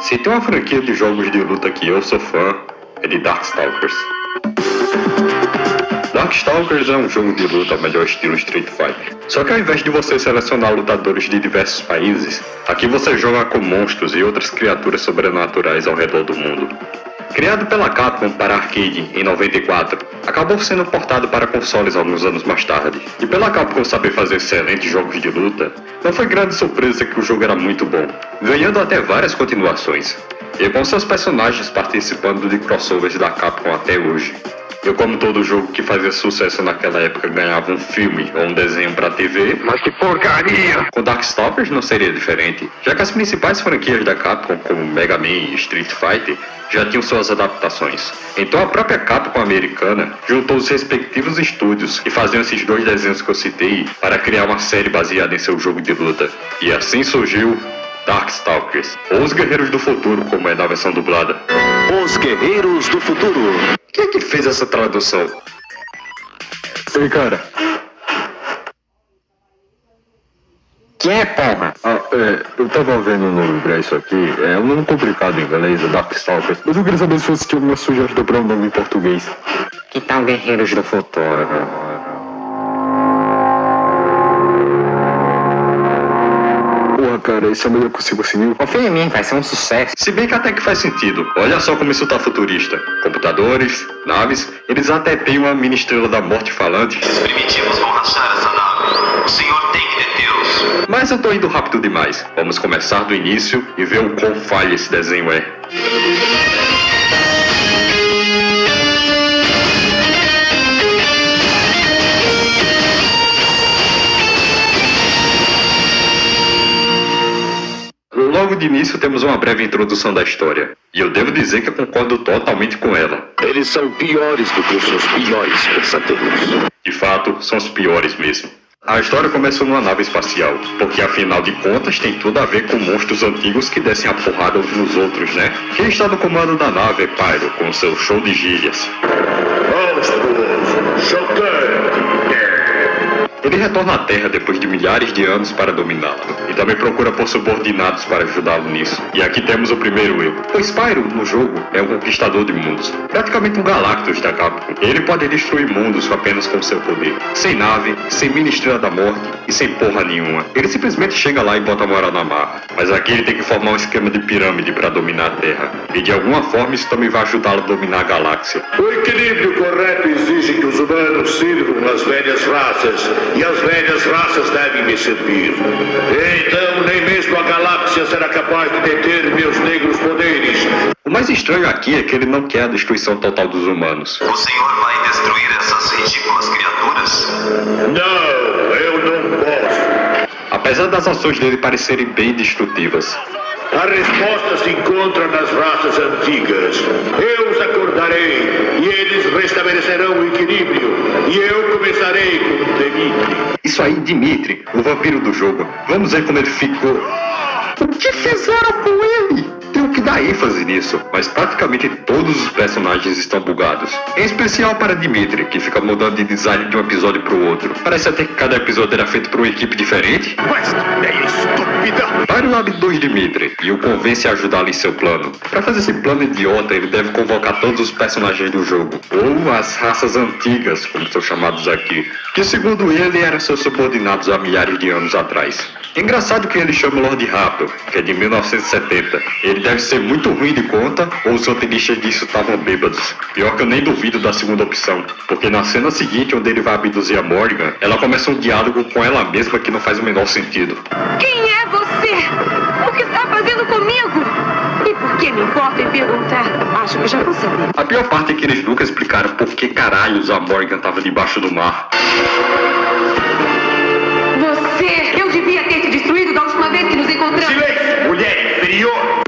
Se tem uma franquia de jogos de luta que eu sou fã, é de Darkstalkers. Darkstalkers é um jogo de luta ao melhor estilo Street Fighter. Só que ao invés de você selecionar lutadores de diversos países, aqui você joga com monstros e outras criaturas sobrenaturais ao redor do mundo. Criado pela Capcom para arcade em 94, acabou sendo portado para consoles alguns anos mais tarde. E pela Capcom saber fazer excelentes jogos de luta, não foi grande surpresa que o jogo era muito bom, ganhando até várias continuações, e com seus personagens participando de crossovers da Capcom até hoje. Eu, como todo jogo que fazia sucesso naquela época, ganhava um filme ou um desenho pra TV. Mas que porcaria! Com Darkstalkers não seria diferente, já que as principais franquias da Capcom, como Mega Man e Street Fighter, já tinham suas adaptações. Então a própria Capcom americana juntou os respectivos estúdios que faziam esses dois desenhos que eu citei para criar uma série baseada em seu jogo de luta. E assim surgiu Darkstalkers, ou Os Guerreiros do Futuro, como é na versão dublada. Os Guerreiros do Futuro. Quem é que fez essa tradução? Ei, cara. Quem é, porra? Eu tava vendo no Livre isso aqui, é um nome complicado em inglês, Darkstalkers, mas eu queria saber se você tinha alguma sugestão pra um nome em português. Que tal Guerreiros do Futuro? Porra, cara, esse é o melhor que você conseguiu. Confia em mim, vai ser um sucesso. Se bem que até que faz sentido. Olha só como isso tá futurista. Computadores, naves, eles até têm uma mini estrela da morte falante. Os primitivos vão rachar essa nave. O senhor tem que detê-los. Mas eu tô indo rápido demais. Vamos começar do início e ver o quão falho esse desenho é. Logo de início temos uma breve introdução da história, e eu devo dizer que eu concordo totalmente com ela. Eles são piores do que os seus piores pesadelos. De fato, são os piores mesmo. A história começou numa nave espacial, porque afinal de contas tem tudo a ver com monstros antigos que descem a porrada uns nos outros, né? Quem está no comando da nave é Pyro, com seu show de gírias. Monstros, chocante. Ele retorna à Terra depois de milhares de anos para dominá-la, e também procura por subordinados para ajudá-lo nisso. E aqui temos o primeiro erro, pois Pyro, no jogo, é um conquistador de mundos, praticamente um Galactus da Capcom. Ele pode destruir mundos apenas com seu poder, sem nave, sem mini estrela da morte e sem porra nenhuma. Ele simplesmente chega lá e bota a moral na marra. Mas aqui ele tem que formar um esquema de pirâmide para dominar a Terra, e de alguma forma isso também vai ajudá-lo a dominar a galáxia. O equilíbrio correto exige que os humanos sirvam as velhas raças, e as velhas raças devem me servir. Então, nem mesmo a galáxia será capaz de deter meus negros poderes. O mais estranho aqui é que ele não quer a destruição total dos humanos. O senhor vai destruir essas ridículas criaturas? Não, eu não posso. Apesar das ações dele parecerem bem destrutivas. A resposta se encontra nas raças antigas. Eu os acordarei, e eles restabelecerão o equilíbrio. E eu começarei com Dimitri. Isso aí, Dimitri, o vampiro do jogo. Vamos ver como ele ficou. O que fizeram com ele? Tenho que dar ênfase nisso, mas praticamente todos os personagens estão bugados. Em especial para Dimitri, que fica mudando de design de um episódio para o outro. Parece até que cada episódio era feito por uma equipe diferente. Mas é estúpida! Pyro abduz Dimitri e o convence a ajudá-lo em seu plano. Para fazer esse plano idiota, ele deve convocar todos os personagens do jogo, ou as raças antigas, como são chamados aqui, que segundo ele eram seus subordinados há milhares de anos atrás. Engraçado que ele chama o Lord Raptor, que é de 1970. Ele deve ser muito ruim de conta, ou os roteiristas disso estavam bêbados. Pior que eu nem duvido da segunda opção, porque na cena seguinte, onde ele vai abduzir a Morrigan, ela começa um diálogo com ela mesma que não faz o menor sentido. Quem é você? O que está fazendo comigo? E por que me importa em perguntar? Acho que já vou saber. A pior parte é que eles nunca explicaram por que caralhos a Morrigan estava debaixo do mar. Você! Eu devia ter te destruído da última vez que nos encontramos. Silêncio, mulher inferior!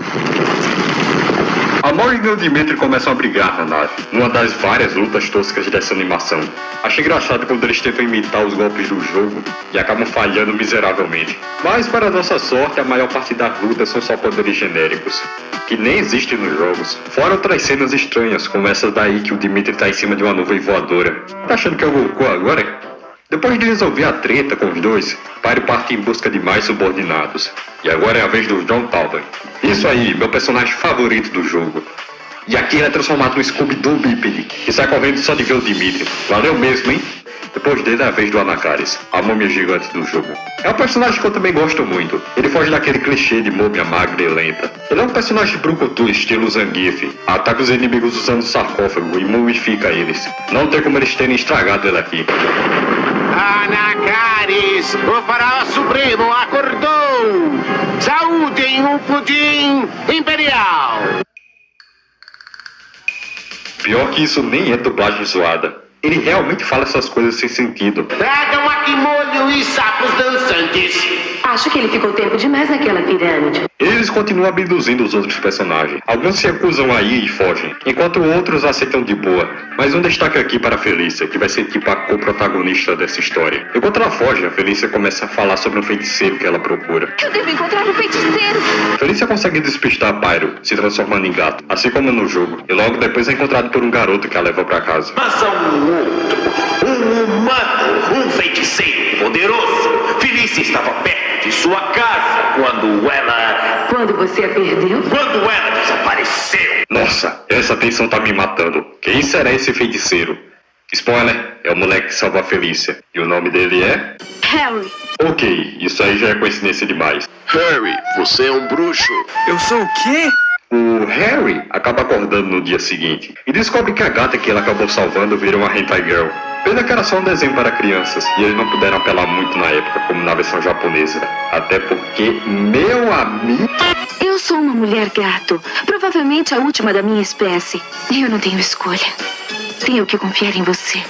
A Morrigan e o Dimitri começam a brigar na nave, numa das várias lutas toscas dessa animação. Acho engraçado quando eles tentam imitar os golpes do jogo e acabam falhando miseravelmente. Mas, para nossa sorte, a maior parte das lutas são só poderes genéricos, que nem existem nos jogos. Fora outras cenas estranhas, como essa daí que o Dimitri tá em cima de uma nuvem voadora. Tá achando que é o Goku agora? Depois de resolver a treta com os dois, Pyro parte em busca de mais subordinados. E agora é a vez do John Talbot. Isso aí, meu personagem favorito do jogo. E aqui ele é transformado no Scooby-Doo bípede, que sai correndo só de ver o Dimitri. Valeu mesmo, hein? Depois dele é a vez do Anakaris, a múmia gigante do jogo. É um personagem que eu também gosto muito. Ele foge daquele clichê de múmia magra e lenta. Ele é um personagem brucutu, estilo Zangief. Ataca os inimigos usando o sarcófago e mumifica eles. Não tem como eles terem estragado ele aqui. Anakaris, o faraó supremo acordou! Saúde em um pudim imperial! Pior que isso nem é dublagem zoada. Ele realmente fala essas coisas sem sentido. Tragam aqui molho e sapos dançantes! Acho que ele ficou tempo demais naquela pirâmide. Eles continuam abduzindo os outros personagens. Alguns se recusam a ir e fogem, enquanto outros aceitam de boa. Mas um destaque aqui para a Felícia, que vai ser tipo a co-protagonista dessa história. Enquanto ela foge, a Felícia começa a falar sobre um feiticeiro que ela procura. Eu devo encontrar um feiticeiro. Felícia consegue despistar Pyro, se transformando em gato, assim como no jogo. E logo depois é encontrado por um garoto que a leva para casa. Mas há um outro, um humano, um feiticeiro poderoso. Felícia estava perto de sua casa Quando você a perdeu? quando ela desapareceu. Nossa, essa tensão tá me matando. Quem será esse feiticeiro? Spoiler, é o moleque que salva a Felícia. E o nome dele é... Harry. Ok, isso aí já é coincidência demais. Harry, você é um bruxo. Eu sou o quê? O Harry acaba acordando no dia seguinte e descobre que a gata que ele acabou salvando vira uma hentai girl. Pena que era só um desenho para crianças e eles não puderam apelar muito na época, como na versão japonesa. Até porque, meu amigo... Eu sou uma mulher gato, provavelmente a última da minha espécie. Eu não tenho escolha. Tenho que confiar em você.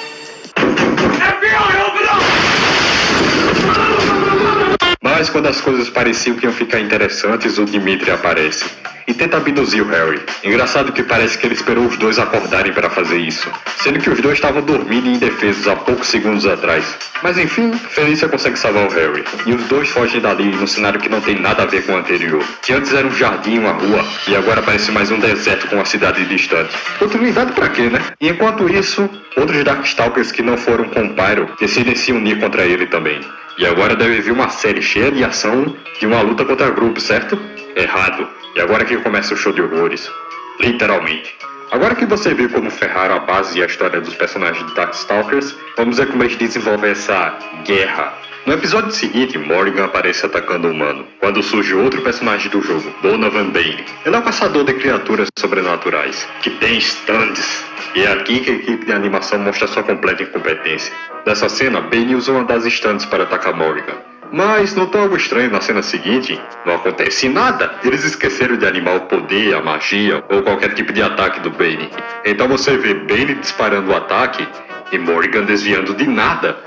Mas quando as coisas pareciam que iam ficar interessantes, o Dimitri aparece e tenta abduzir o Harry. Engraçado que parece que ele esperou os dois acordarem para fazer isso, sendo que os dois estavam dormindo e indefesos há poucos segundos atrás. Mas enfim, Felícia consegue salvar o Harry, e os dois fogem dali num cenário que não tem nada a ver com o anterior, que antes era um jardim, uma rua, e agora parece mais um deserto com uma cidade distante. Continuidade pra quê, né? E enquanto isso, outros Darkstalkers que não foram com Pyro decidem se unir contra ele também. E agora deve vir uma série cheia de ação de uma luta contra grupos, certo? Errado. E agora que começa o show de horrores. Literalmente. Agora que você viu como ferraram a base e a história dos personagens de Darkstalkers, vamos ver como eles desenvolvem essa guerra. No episódio seguinte, Morrigan aparece atacando o humano, quando surge outro personagem do jogo, Donovan Bane. Ele é um caçador de criaturas sobrenaturais, que tem stands. E é aqui que a equipe de animação mostra sua completa incompetência. Nessa cena, Bane usa uma das stands para atacar Morrigan. Mas notou algo estranho na cena seguinte? Não acontece nada. Eles esqueceram de animar o poder, a magia ou qualquer tipo de ataque do Bane. Então você vê Bane disparando o ataque e Morrigan desviando de nada.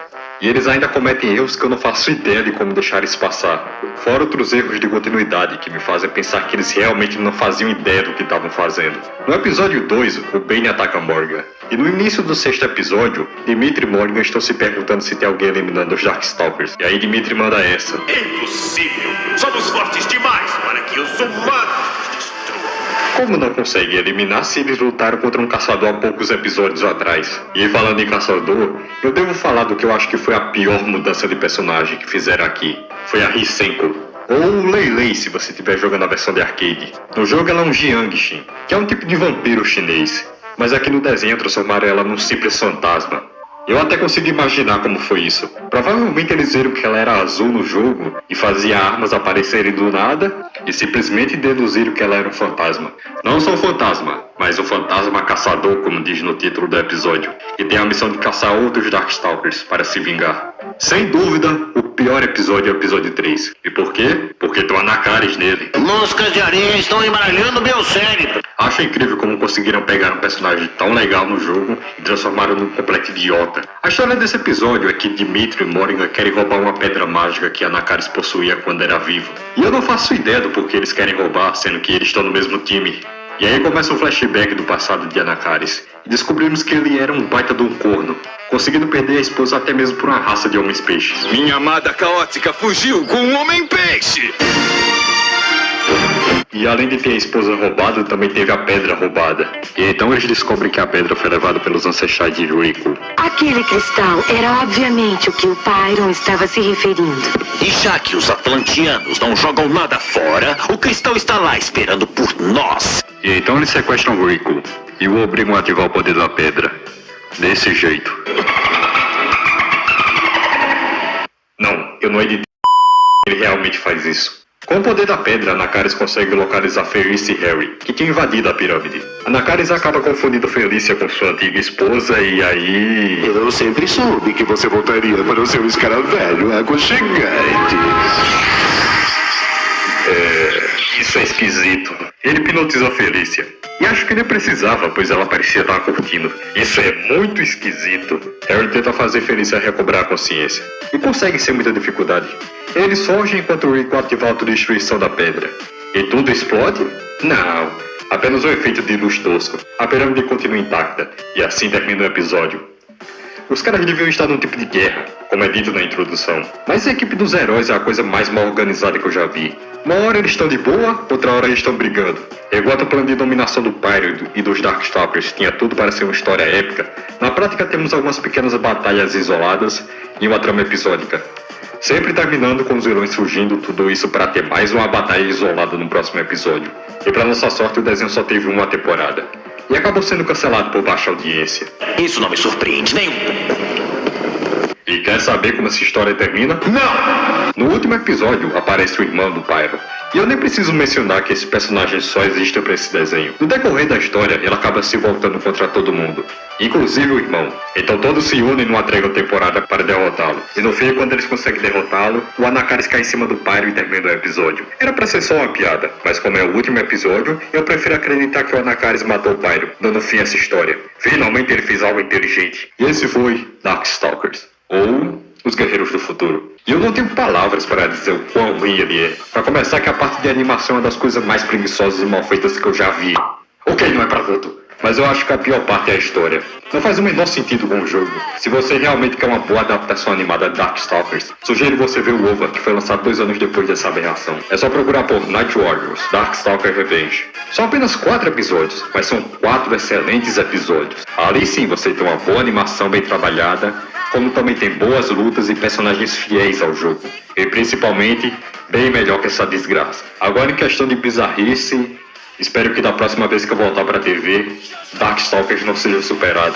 E eles ainda cometem erros que eu não faço ideia de como deixar isso passar. Fora outros erros de continuidade que me fazem pensar que eles realmente não faziam ideia do que estavam fazendo. No episódio 2, o Bane ataca Morrigan. E no início do 6º episódio, Dimitri e Morrigan estão se perguntando se tem alguém eliminando os Darkstalkers. E aí Dimitri manda essa. Impossível! Somos fortes demais para que os humanos nos destruam. Como não consegue eliminar se eles lutaram contra um caçador há poucos episódios atrás? E falando em caçador, eu devo falar do que eu acho que foi a pior mudança de personagem que fizeram aqui. Foi a Hisenko. Ou Lei Lei, se você estiver jogando a versão de arcade. No jogo ela é um Jiangxin, que é um tipo de vampiro chinês. Mas aqui no desenho transformaram ela num simples fantasma. Eu até consigo imaginar como foi isso. Provavelmente eles viram que ela era azul no jogo e fazia armas aparecerem do nada e simplesmente deduziram que ela era um fantasma. Não só um fantasma, mas um fantasma caçador, como diz no título do episódio, e tem a missão de caçar outros Darkstalkers para se vingar. Sem dúvida, o pior episódio é o episódio 3. E por quê? Porque tem Anakaris nele. Moscas de areia estão embaralhando meu cérebro! Acho incrível como conseguiram pegar um personagem tão legal no jogo e transformaram num completo idiota. A história desse episódio é que Dimitri e Morrigan querem roubar uma pedra mágica que Anakaris possuía quando era vivo. E eu não faço ideia do porquê eles querem roubar, sendo que eles estão no mesmo time. E aí começa um flashback do passado de Anakaris. E descobrimos que ele era um baita de um corno, conseguindo perder a esposa até mesmo por uma raça de homens-peixes. Minha amada caótica fugiu com um homem-peixe! E além de ter a esposa roubada, também teve a pedra roubada. E então eles descobrem que a pedra foi levada pelos ancestrais de Rico. Aquele cristal era obviamente o que o Pyron estava se referindo. E já que os atlantianos não jogam nada fora, o cristal está lá esperando por nós. E então eles sequestram Rico e o obrigam a ativar o poder da pedra. Desse jeito. Não, eu não editei. Ele realmente faz isso. Com o poder da pedra, Anakaris consegue localizar Felicia e Harry, que tinham invadido a pirâmide. Anakaris acaba confundindo Felicia com sua antiga esposa e aí... Eu sempre soube que você voltaria para o seu escaravelho aconchegante. Isso é esquisito. Ele hipnotizou a Felicia. E acho que ele precisava, pois ela parecia estar curtindo. Isso é muito esquisito. Harry tenta fazer Felicia recobrar a consciência. E consegue sem muita dificuldade. Eles fogem enquanto Rico ativa a autodestruição da pedra. E tudo explode? Não. Apenas um efeito de luz tosco. A pirâmide continua intacta. E assim termina o episódio. Os caras deviam estar num tipo de guerra, como é dito na introdução. Mas a equipe dos heróis é a coisa mais mal organizada que eu já vi. Uma hora eles estão de boa, outra hora eles estão brigando. Enquanto o plano de dominação do Pyro e dos Darkstalkers tinha tudo para ser uma história épica, na prática temos algumas pequenas batalhas isoladas e uma trama episódica. Sempre terminando com os vilões fugindo, tudo isso para ter mais uma batalha isolada no próximo episódio. E para nossa sorte o desenho só teve uma temporada. E acabou sendo cancelado por baixa audiência. Isso não me surpreende nem um E quer saber como essa história termina? Não! No último episódio aparece o irmão do Pyro. E eu nem preciso mencionar que esse personagem só existe para esse desenho. No decorrer da história, ele acaba se voltando contra todo mundo, inclusive o irmão. Então todos se unem numa trégua temporária para derrotá-lo. E no fim, quando eles conseguem derrotá-lo, o Anakaris cai em cima do Pyro e termina o episódio. Era pra ser só uma piada, mas como é o último episódio, eu prefiro acreditar que o Anakaris matou o Pyro, dando fim a essa história. Finalmente ele fez algo inteligente. E esse foi Darkstalkers, ou Os Guerreiros do Futuro. E eu não tenho palavras para dizer o quão ruim ele é. Para começar, que a parte de animação é uma das coisas mais preguiçosas e mal feitas que eu já vi. Ok, não é pra tanto, mas eu acho que a pior parte é a história. Não faz o menor sentido com o jogo. Se você realmente quer uma boa adaptação animada de Darkstalkers, sugiro você ver o OVA, que foi lançado 2 anos depois dessa aberração. É só procurar por Night Warriors, Darkstalker Revenge. São apenas 4 episódios, mas são 4 excelentes episódios. Ali sim você tem uma boa animação bem trabalhada, como também tem boas lutas e personagens fiéis ao jogo. E principalmente, bem melhor que essa desgraça. Agora em questão de bizarrice, espero que da próxima vez que eu voltar pra TV, Darkstalkers não seja superado.